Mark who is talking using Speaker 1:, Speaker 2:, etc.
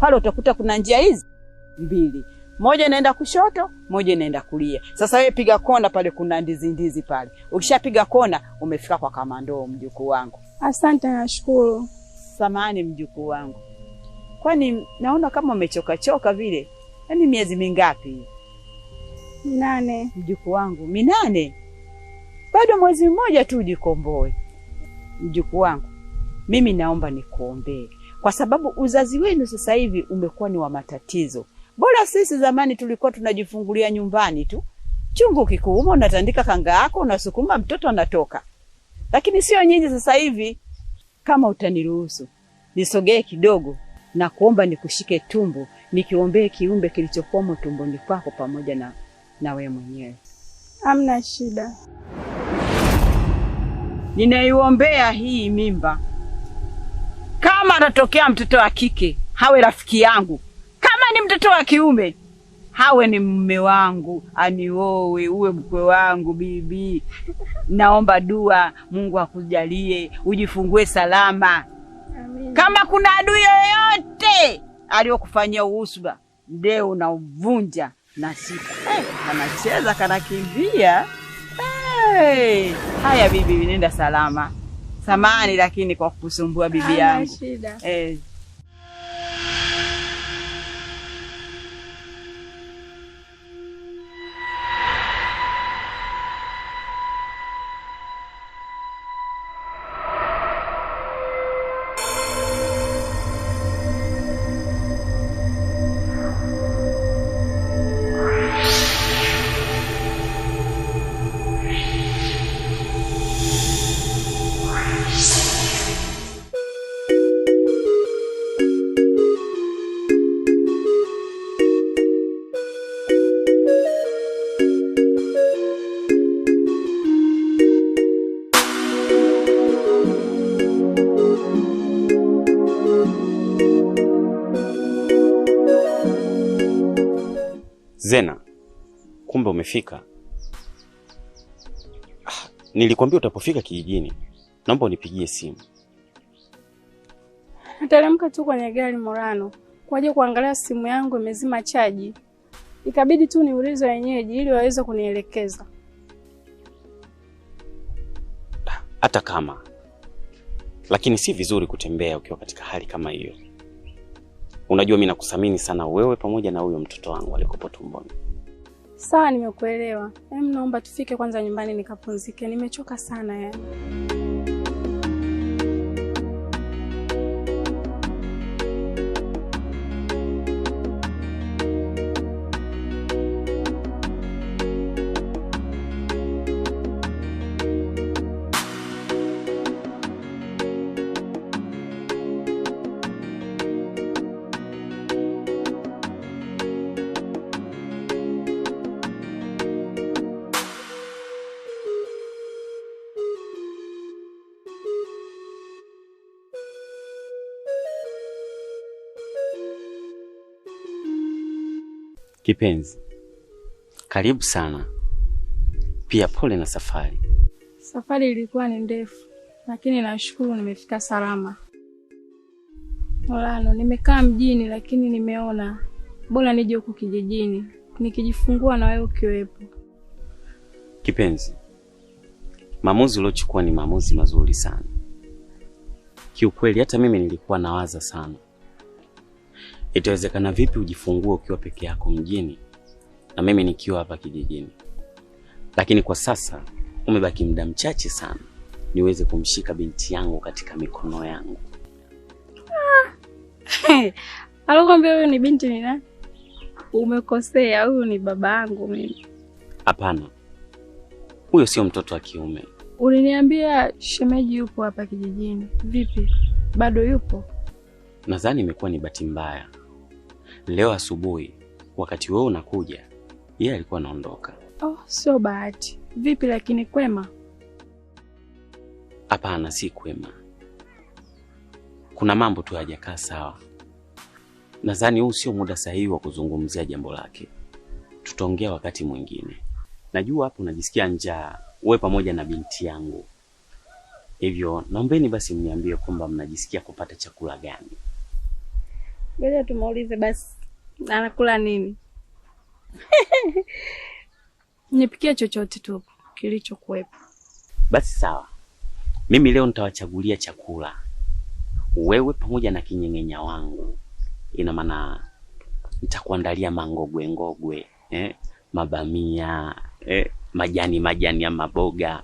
Speaker 1: Pale utakuta kuna njia hizi mbili. Moja inaenda kushoto, moja inaenda kulia. Sasa wewe piga kona pale, kuna ndizi pale. Ukishapiga kona umefika kwa Kamandoo, mjukuu wangu.
Speaker 2: Asante, nashukuru.
Speaker 1: Samahani mjukuu wangu. Kwani naona kama umechoka vile. Yaani miezi mingapi?
Speaker 2: 8.
Speaker 1: Mjukuu wangu, 8? Bado mwezi mmoja tu ujikomboe. Mjukuu wangu, mimi naomba nikuombee. Kwa sababu uzazi wenu sasa hivi umekuwa ni wa matatizo. Bora sisi zamani tulikuwa tunajifungulia nyumbani tu. Chungu kikuuma unatandika kanga yako, unasukuma mtoto anatoka. Lakini sio nyinyi sasa hivi. Kama utaniruhusu, nisogee kidogo na kuomba nikushike tumbo, nikiombee kiumbe kilichokuwa tumboni kwako pamoja na wewe mwenyewe.
Speaker 2: Hamna shida.
Speaker 1: Ninaiombea hii mimba. Kama atatokea mtoto wa kike, hawe rafiki yangu. Kama ni mtoto wa kiume, hawe ni mume wangu, anioe, uwe mkwe wangu bibi. Naomba dua, Mungu akujalie, ujifungue salama.
Speaker 2: Amin.
Speaker 1: Kama kuna adui yoyote aliyokufanyia uhusuba, leo unauvunja na shika. Anacheza kanakimbia. Haya bibi, nenda salama. Samahani lakini kwa kukusumbua bibi yangu.
Speaker 2: Shida.
Speaker 3: Zena, kumbe umefika. Nilikwambia utapofika kijijini, naomba unipigie simu.
Speaker 2: Nitalemka tu kwenye gari Morano, kwaje kuangalia simu yangu imezima chaji. Ikabidi tu niulize wenyeji ili waweze kunielekeza.
Speaker 3: Hata kama. Lakini si vizuri kutembea ukiwa katika hali kama hiyo. Unajua mimi nakuthamini sana wewe pamoja na huyo mtoto wangu alikopo tumboni.
Speaker 2: Sawa, nimekuelewa. Naomba tufike kwanza nyumbani nikapumzike. Nimechoka sana yani.
Speaker 3: Kipenzi, karibu sana. Pia pole na safari.
Speaker 2: Safari ilikuwa ni ndefu, lakini nashukuru nimefika salama. Morano, nimekaa mjini lakini nimeona bora nije huku kijijini, nikijifungua na wewe ukiwepo.
Speaker 3: Kipenzi, maamuzi uliochukua ni maamuzi mazuri sana. Kiukweli hata mimi nilikuwa nawaza sana. Itawezekana vipi ujifungue ukiwa peke yako mjini na mimi nikiwa hapa kijijini? Lakini kwa sasa umebaki muda mchache sana niweze kumshika binti yangu katika mikono yangu.
Speaker 2: Alikwambia huyu ni binti ni nani? Umekosea, huyu ni baba yangu mimi.
Speaker 3: Hapana. Huyo sio mtoto wa kiume.
Speaker 2: Uliniambia shemeji yupo hapa kijijini. Vipi? Bado yupo?
Speaker 3: Nadhani imekuwa ni bahati mbaya. Leo asubuhi wakati wewe unakuja, yeye alikuwa anaondoka.
Speaker 2: Sio bahati. Vipi lakini kwema?
Speaker 3: Hapana, si kwema. Kuna mambo tu hayajakaa sawa. Nadhani huu sio muda sahihi wa kuzungumzia jambo lake. Tutaongea wakati mwingine. Najua hapo unajisikia njaa wewe pamoja na binti yangu. Hivyo naombeni basi mniambie kwamba mnajisikia kupata chakula gani.
Speaker 2: Ngoja tumuulize basi anakula nini. Nipikie chochote tu kilichokuwepo.
Speaker 3: Basi sawa. Mimi leo nitawachagulia chakula. Wewe pamoja na kinyeng'enya wangu. Ina maana nitakuandalia mangogwe, mabamia, majani ya maboga.